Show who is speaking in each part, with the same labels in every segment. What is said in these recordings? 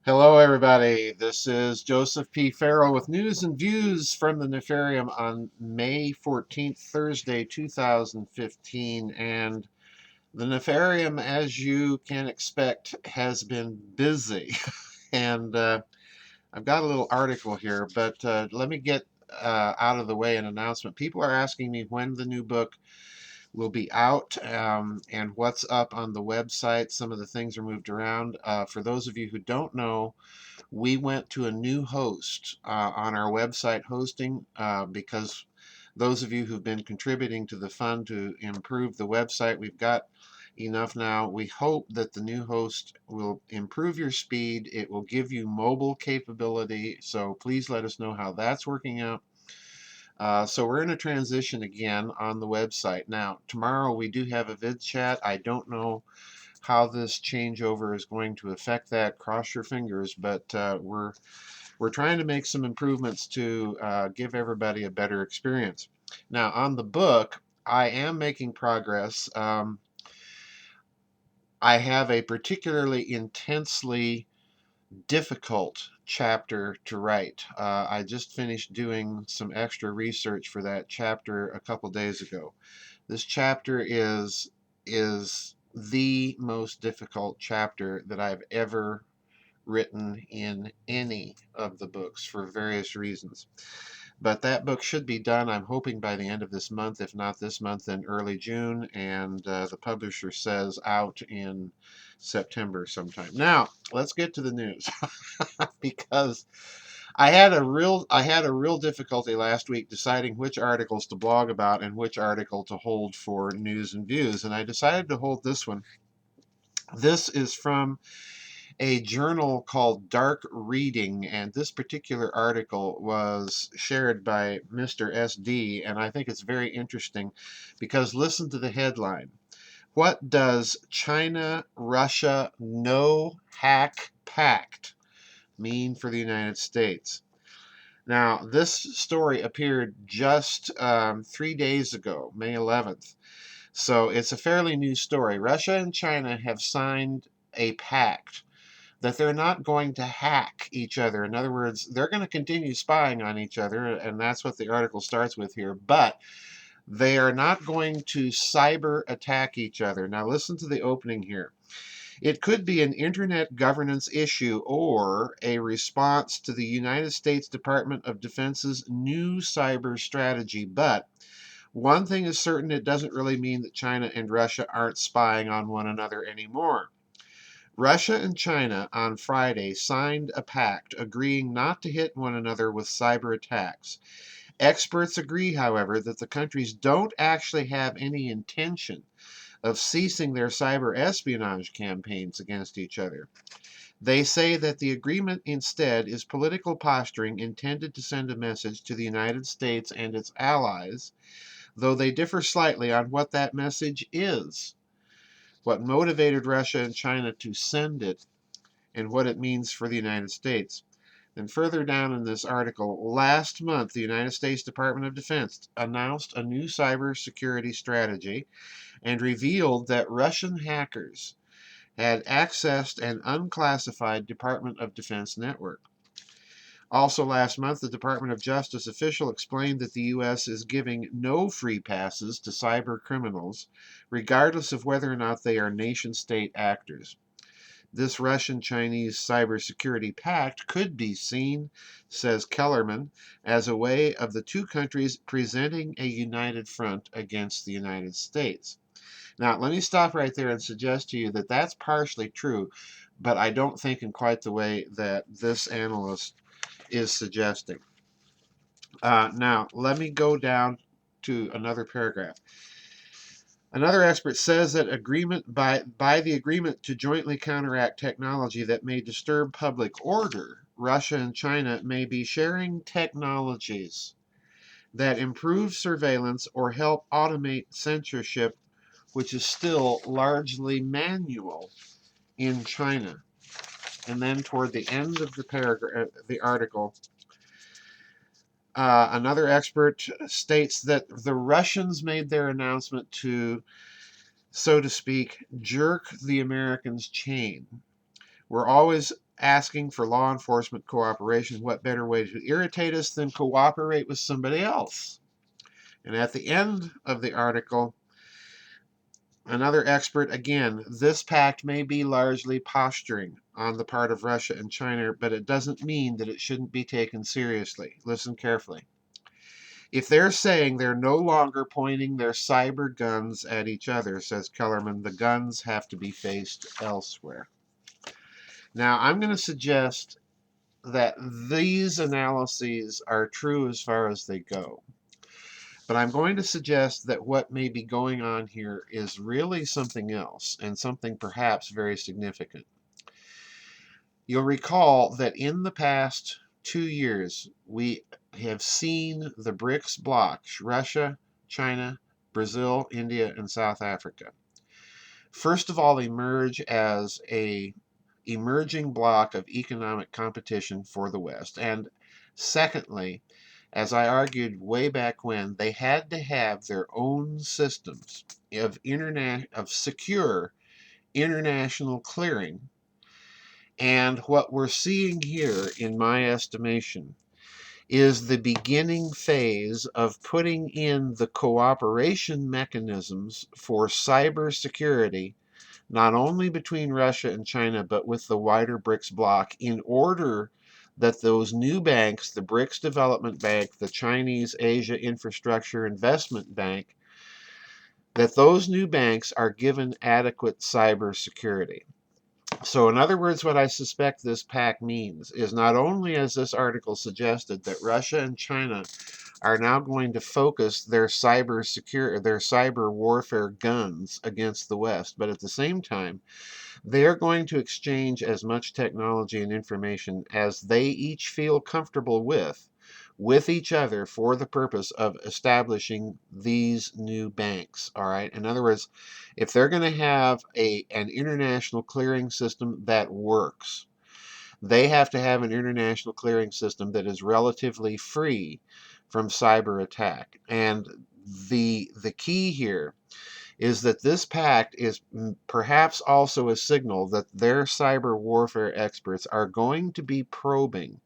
Speaker 1: Hello, everybody. This is Joseph P. Farrell with news and views from the Nefarium on May 14th, Thursday, 2015. And the Nefarium, as you can expect, has been busy. and I've got a little article here, but let me get out of the way an announcement. People are asking me when the new book will be out and what's up on the website. Some of the things are moved around. For those of you who don't know, we went to a new host on our website hosting because those of you who've been contributing to the fund to improve the website, we've got enough now. We hope that the new host will improve your speed. It will give you mobile capability. So please let us know how that's working out. So we're in a transition again on the website. Now, tomorrow we do have a vid chat. I don't know how this changeover is going to affect that. Cross your fingers, but we're trying to make some improvements to give everybody a better experience. Now, on the book, I am making progress. I have a particularly intensely difficult chapter to write. I just finished doing some extra research for that chapter a couple days ago. This chapter is the most difficult chapter that I've ever written in any of the books for various reasons. But that book should be done, I'm hoping, by the end of this month. If not this month, then early June. And the publisher says out in September sometime. Now, let's get to the news because I had a real difficulty last week deciding which articles to blog about and which article to hold for news and views. And I decided to hold this one. This is from a journal called Dark Reading, and this particular article was shared by Mr. SD, and I think it's very interesting because listen to the headline. What does China-Russia no-hack pact mean for the United States? Now, this story appeared just 3 days ago, May 11th. So it's a fairly new story. Russia and China have signed a pact that they're not going to hack each other. In other words, they're going to continue spying on each other, and that's what the article starts with here, but they are not going to cyber attack each other. Now, listen to the opening here. It could be an internet governance issue or a response to the United States Department of Defense's new cyber strategy, but one thing is certain, it doesn't really mean that China and Russia aren't spying on one another anymore. Russia and China on Friday signed a pact agreeing not to hit one another with cyber attacks. Experts agree, however, that the countries don't actually have any intention of ceasing their cyber espionage campaigns against each other. They say that the agreement instead is political posturing intended to send a message to the United States and its allies, though they differ slightly on what that message is, what motivated Russia and China to send it, and what it means for the United States. And further down in this article, last month, the United States Department of Defense announced a new cyber-security strategy and revealed that Russian hackers had accessed an unclassified Department of Defense network. Also last month, the Department of Justice official explained that the U.S. is giving no free passes to cyber criminals, regardless of whether or not they are nation-state actors. This Russian-Chinese cybersecurity pact could be seen, says Kellerman, as a way of the two countries presenting a united front against the United States. Now, let me stop right there and suggest to you that that's partially true, but I don't think in quite the way that this analyst is suggesting. Now, let me go down to another paragraph. Another expert says that by the agreement to jointly counteract technology that may disturb public order, Russia and China may be sharing technologies that improve surveillance or help automate censorship, which is still largely manual in China. And then toward the end of the paragraph, the article, another expert states that the Russians made their announcement to, so to speak, jerk the Americans' chain. We're always asking for law enforcement cooperation. What better way to irritate us than cooperate with somebody else? And at the end of the article, another expert, again, this pact may be largely posturing on the part of Russia and China, but it doesn't mean that it shouldn't be taken seriously. Listen carefully. If they're saying they're no longer pointing their cyber guns at each other, says Kellerman, the guns have to be faced elsewhere. Now, I'm going to suggest that these analyses are true as far as they go. But I'm going to suggest that what may be going on here is really something else, and something perhaps very significant. You'll recall that in the past 2 years, we have seen the BRICS blocs, Russia, China, Brazil, India, and South Africa, first of all emerge as a emerging bloc of economic competition for the West. And secondly, as I argued way back when, they had to have their own systems of secure international clearing. And what we're seeing here, in my estimation, is the beginning phase of putting in the cooperation mechanisms for cybersecurity, not only between Russia and China, but with the wider BRICS bloc, in order that those new banks, the BRICS Development Bank, the Chinese Asia Infrastructure Investment Bank, that those new banks are given adequate cybersecurity. So in other words, what I suspect this pact means is not only, as this article suggested, that Russia and China are now going to focus their cyber warfare guns against the West, but at the same time, they are going to exchange as much technology and information as they each feel comfortable with each other for the purpose of establishing these new banks. All right. In other words, if they're going to have an international clearing system that works, they have to have an international clearing system that is relatively free from cyber attack. And the key here is that this pact is perhaps also a signal that their cyber warfare experts are going to be probing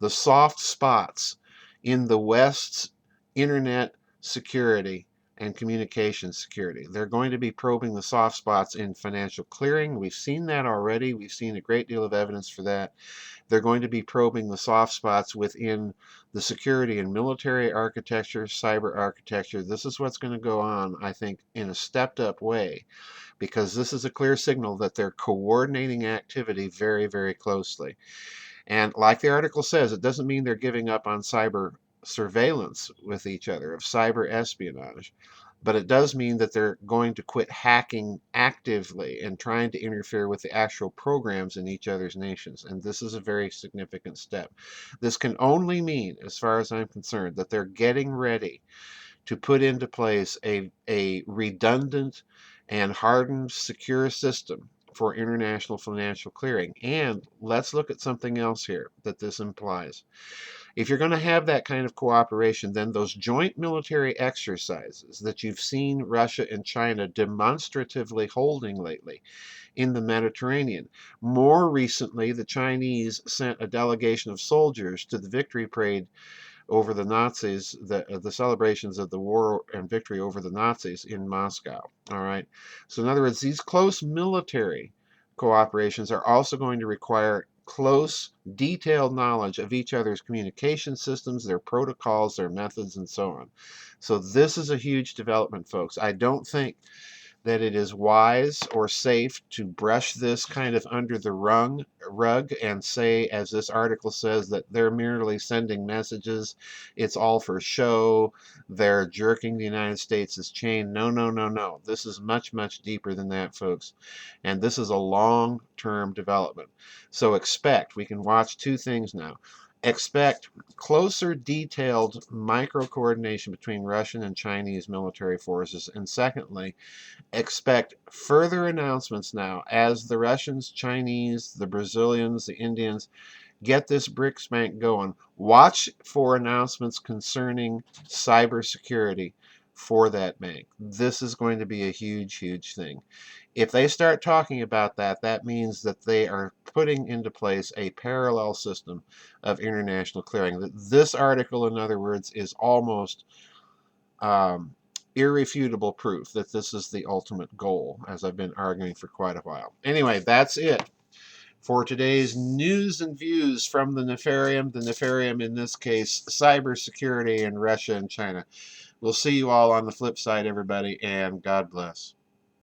Speaker 1: the soft spots in the West's internet security and communication security. They're going to be probing the soft spots in financial clearing. We've seen that already. We've seen a great deal of evidence for that. They're going to be probing the soft spots within the security and military architecture, cyber architecture. This is what's going to go on, I think, in a stepped up way, because this is a clear signal that they're coordinating activity very, very closely. And like the article says, it doesn't mean they're giving up on cyber surveillance with each other, of cyber espionage, but it does mean that they're going to quit hacking actively and trying to interfere with the actual programs in each other's nations. And this is a very significant step. This can only mean, as far as I'm concerned, that they're getting ready to put into place a redundant and hardened secure system for international financial clearing. And let's look at something else here that this implies. If you're going to have that kind of cooperation, then those joint military exercises that you've seen Russia and China demonstratively holding lately in the Mediterranean. More recently, the Chinese sent a delegation of soldiers to the victory parade over the Nazis, the celebrations of the war and victory over the Nazis in Moscow. All right. So in other words, these close military cooperations are also going to require close, detailed knowledge of each other's communication systems, their protocols, their methods, and so on. So this is a huge development, folks. I don't think that it is wise or safe to brush this kind of under the rug and say, as this article says, that they're merely sending messages. It's all for show. They're jerking the United States' chain. No, no, no, no. This is much, much deeper than that, folks. And this is a long-term development. So we can watch two things now. Expect closer, detailed micro coordination between Russian and Chinese military forces. And secondly, expect further announcements now as the Russians, Chinese, the Brazilians, the Indians get this BRICS bank going. Watch for announcements concerning cybersecurity for that bank. This is going to be a huge, huge thing. If they start talking about that, that means that they are putting into place a parallel system of international clearing. This article, in other words, is almost um, irrefutable proof that this is the ultimate goal, as I've been arguing for quite a while. Anyway, that's it for today's news and views from the Nefarium. The Nefarium, in this case, cybersecurity in Russia and China. We'll see you all on the flip side, everybody, and God bless.